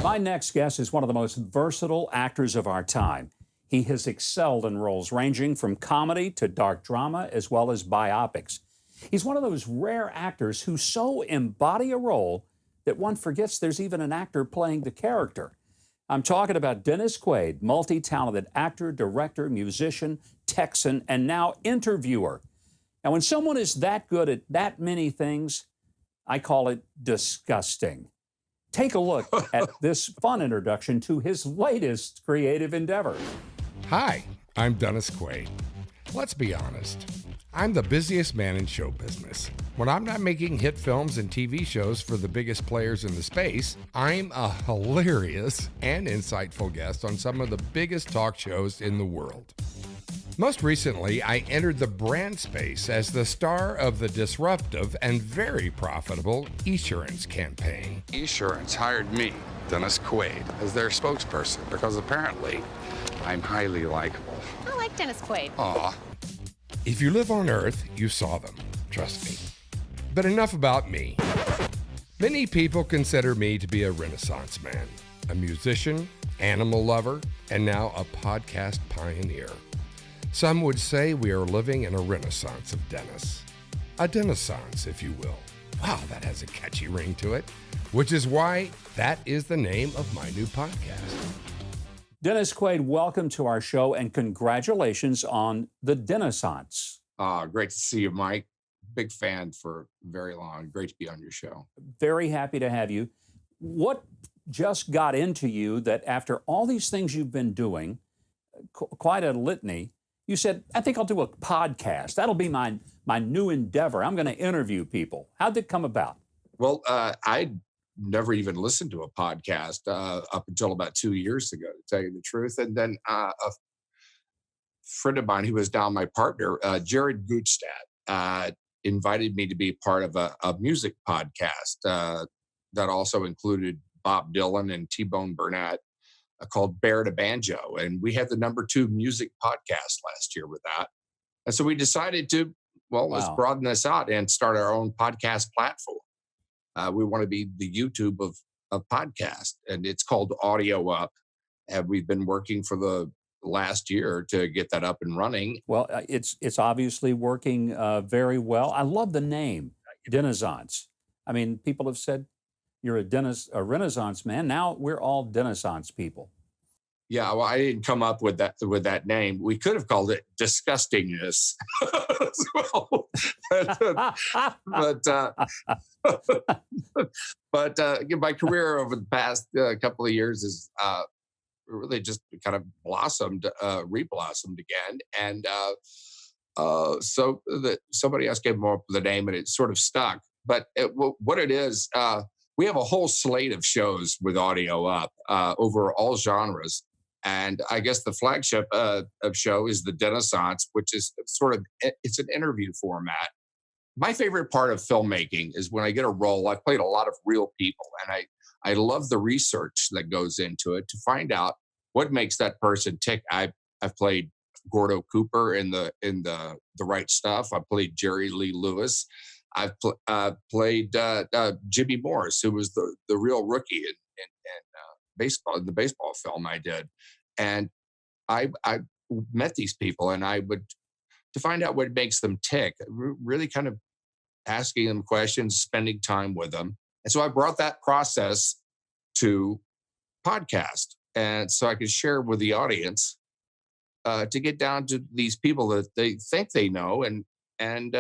My next guest is one of the most versatile actors of our time. He has excelled in roles ranging from comedy to dark drama as well as biopics. He's one of those rare actors who so embody a role that one forgets there's even an actor playing the character. I'm talking about Dennis Quaid, multi-talented actor, director, musician, Texan, and now interviewer. Now, when someone is that good at that many things, I call it disgusting. Take a look at this fun introduction to his latest creative endeavor. Hi, I'm Dennis Quaid. Let's be honest, I'm the busiest man in show business. When I'm not making hit films and TV shows for the biggest players in the space, I'm a hilarious and insightful guest on some of the biggest talk shows in the world. Most recently, I entered the brand space as the star of the disruptive and very profitable Esurance campaign. Esurance hired me, Dennis Quaid, as their spokesperson because apparently I'm highly likable. I like Dennis Quaid. Aw. If you live on Earth, you saw them, trust me. But enough about me. Many people consider me to be a Renaissance man, a musician, animal lover, and now a podcast pioneer. Some would say we are living in a renaissance of Dennis. A Dennisance, if you will. Wow, that has a catchy ring to it, which is why that is the name of my new podcast. Dennis Quaid, welcome to our show and congratulations on the Dennisance. Great to see you, Mike. Big fan for very long. Great to be on your show. Very happy to have you. What just got into you that after all these things you've been doing, quite a litany, you said, I think I'll do a podcast. That'll be my new endeavor. I'm going to interview people. How'd it come about? Well, I never even listened to a podcast up until about 2 years ago, to tell you the truth. And then a friend of mine who was now my partner, Jared Gutstadt, invited me to be part of a music podcast that also included Bob Dylan and T-Bone Burnett, called Bear to Banjo. And we had the #2 music podcast last year with that. And so we decided to, let's broaden this out and start our own podcast platform. We want to be the YouTube of podcast, and it's called Audio Up. And we've been working for the last year to get that up and running. Well, it's obviously working very well. I love the name, Dennisance. I mean, people have said you're a Renaissance man. Now we're all Dennisance people. Yeah, well, I didn't come up with that name. We could have called it Disgustingness as well. but my career over the past couple of years is really just kind of reblossomed again. And so that somebody else came up with the name and it sort of stuck. But what it is, we have a whole slate of shows with Audio Up over all genres. And I guess the flagship of show is the Dennisance, which is it's an interview format. My favorite part of filmmaking is when I get a role. I've played a lot of real people, and I love the research that goes into it to find out what makes that person tick. I've played Gordo Cooper in the Right Stuff. I played Jerry Lee Lewis. I've played Jimmy Morris, who was the real rookie in baseball, in the baseball film I did. And I met these people, and to find out what makes them tick, really kind of asking them questions, spending time with them. And so I brought that process to podcast. And so I could share with the audience to get down to these people that they think they know and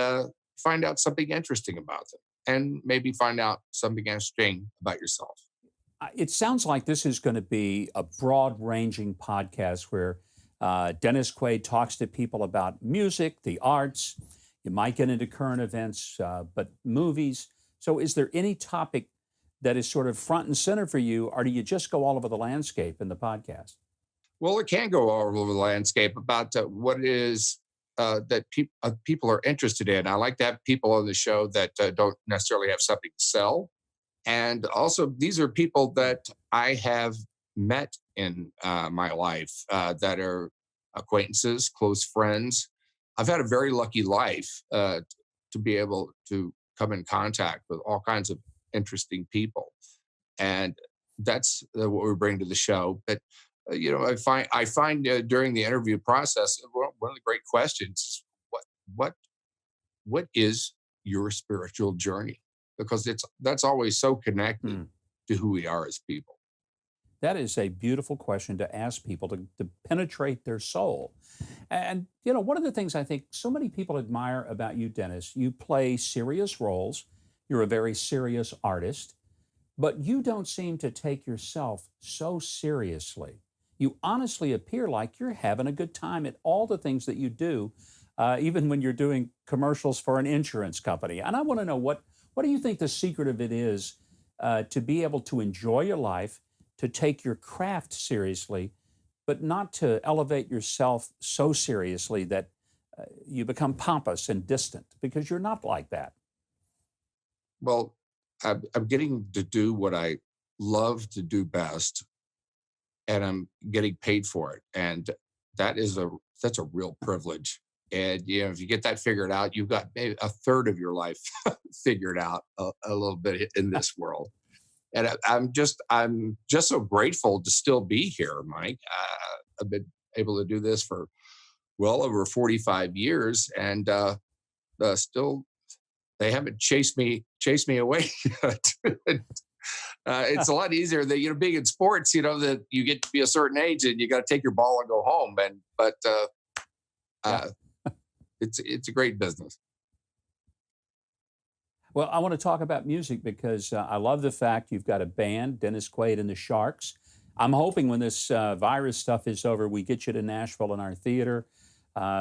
find out something interesting about them, and maybe find out something interesting about yourself. It sounds like this is going to be a broad-ranging podcast where Dennis Quaid talks to people about music, the arts. You might get into current events, but movies. So is there any topic that is sort of front and center for you, or do you just go all over the landscape in the podcast? Well, it can go all over the landscape about what it is that people are interested in. I like to have people on the show that don't necessarily have something to sell. And also, these are people that I have met in my life that are acquaintances, close friends. I've had a very lucky life to be able to come in contact with all kinds of interesting people. And what we bring to the show. But I find during the interview process, one of the great questions is what what is your spiritual journey? Because that's always so connected Hmm. to who we are as people. That is a beautiful question to ask people to penetrate their soul. And, one of the things I think so many people admire about you, Dennis, you play serious roles. You're a very serious artist, but you don't seem to take yourself so seriously. You honestly appear like you're having a good time at all the things that you do, even when you're doing commercials for an insurance company. And I want to know what do you think the secret of it is to be able to enjoy your life, to take your craft seriously, but not to elevate yourself so seriously that you become pompous and distant because you're not like that. Well, I'm getting to do what I love to do best, and I'm getting paid for it, and that's a real privilege. And if you get that figured out, you've got maybe a third of your life figured out a little bit in this world. And I'm just so grateful to still be here, Mike. I've been able to do this for well over 45 years, and still they haven't chased me away yet. It's a lot easier that being in sports, that you get to be a certain age and you got to take your ball and go home. And but Yeah. uh, it's a great business. Well, I want to talk about music because I love the fact you've got a band, Dennis Quaid and the Sharks. I'm hoping when this virus stuff is over, we get you to Nashville in our theater.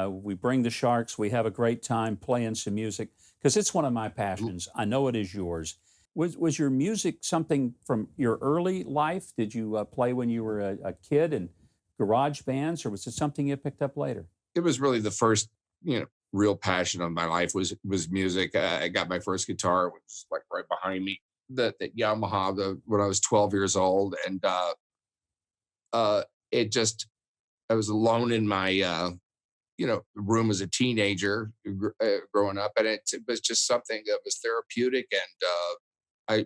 We bring the Sharks. We have a great time playing some music because it's one of my passions. I know it is yours. Was your music something from your early life? Did you play when you were a kid in garage bands, or was it something you picked up later? It was really the first, real passion of my life was music. I got my first guitar, which was like right behind me, that Yamaha, when I was 12 years old, and uh, it just I was alone in my room as a teenager growing up, and it was just something that was therapeutic, and I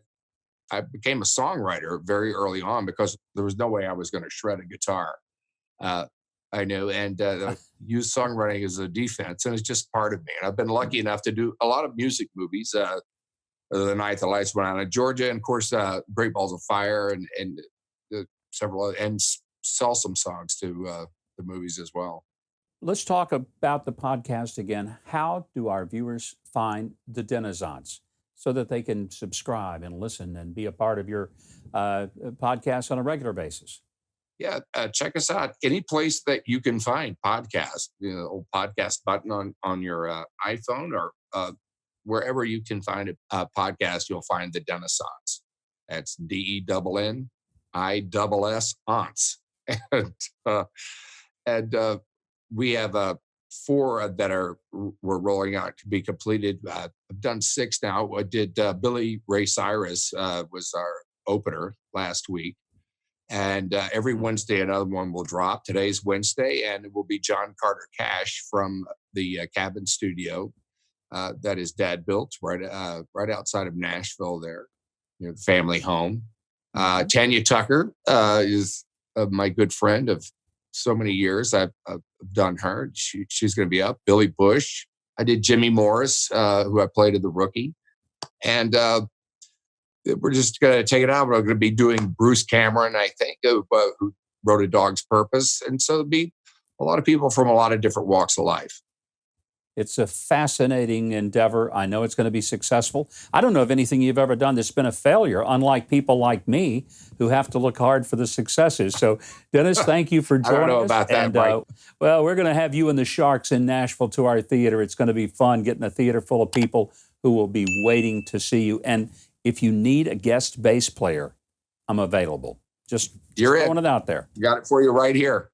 I became a songwriter very early on because there was no way I was going to shred a guitar. Uh, I knew, and use songwriting as a defense, and it's just part of me. And I've been lucky enough to do a lot of music movies. The Night the Lights Went Out in Georgia, and of course, Great Balls of Fire, and several and sell some songs to the movies as well. Let's talk about the podcast again. How do our viewers find the Denizens so that they can subscribe and listen and be a part of your podcast on a regular basis? Yeah, check us out. Any place that you can find podcast, old podcast button on your iPhone, or wherever you can find a podcast, you'll find the Denizens. That's DENNISS aunts, and we have four that we're rolling out to be completed. I've done six now. I did Billy Ray Cyrus was our opener last week. And every Wednesday, another one will drop. Today's Wednesday, and it will be John Carter Cash from the Cabin Studio that his dad built right outside of Nashville there, the family home. Tanya Tucker is my good friend of so many years. I've done her. She's going to be up. Billy Bush. I did Jimmy Morris, who I played in The Rookie. And we're just going to take it out. We're going to be doing Bruce Cameron, I think, who wrote A Dog's Purpose. And so there'll be a lot of people from a lot of different walks of life. It's a fascinating endeavor. I know it's going to be successful. I don't know of anything you've ever done that's been a failure, unlike people like me who have to look hard for the successes. So, Dennis, thank you for joining us. I don't know about that, Mike. Well, we're going to have you and the Sharks in Nashville to our theater. It's going to be fun getting a theater full of people who will be waiting to see you. And if you need a guest bass player, I'm available. Just throwing it out there. Got it for you right here.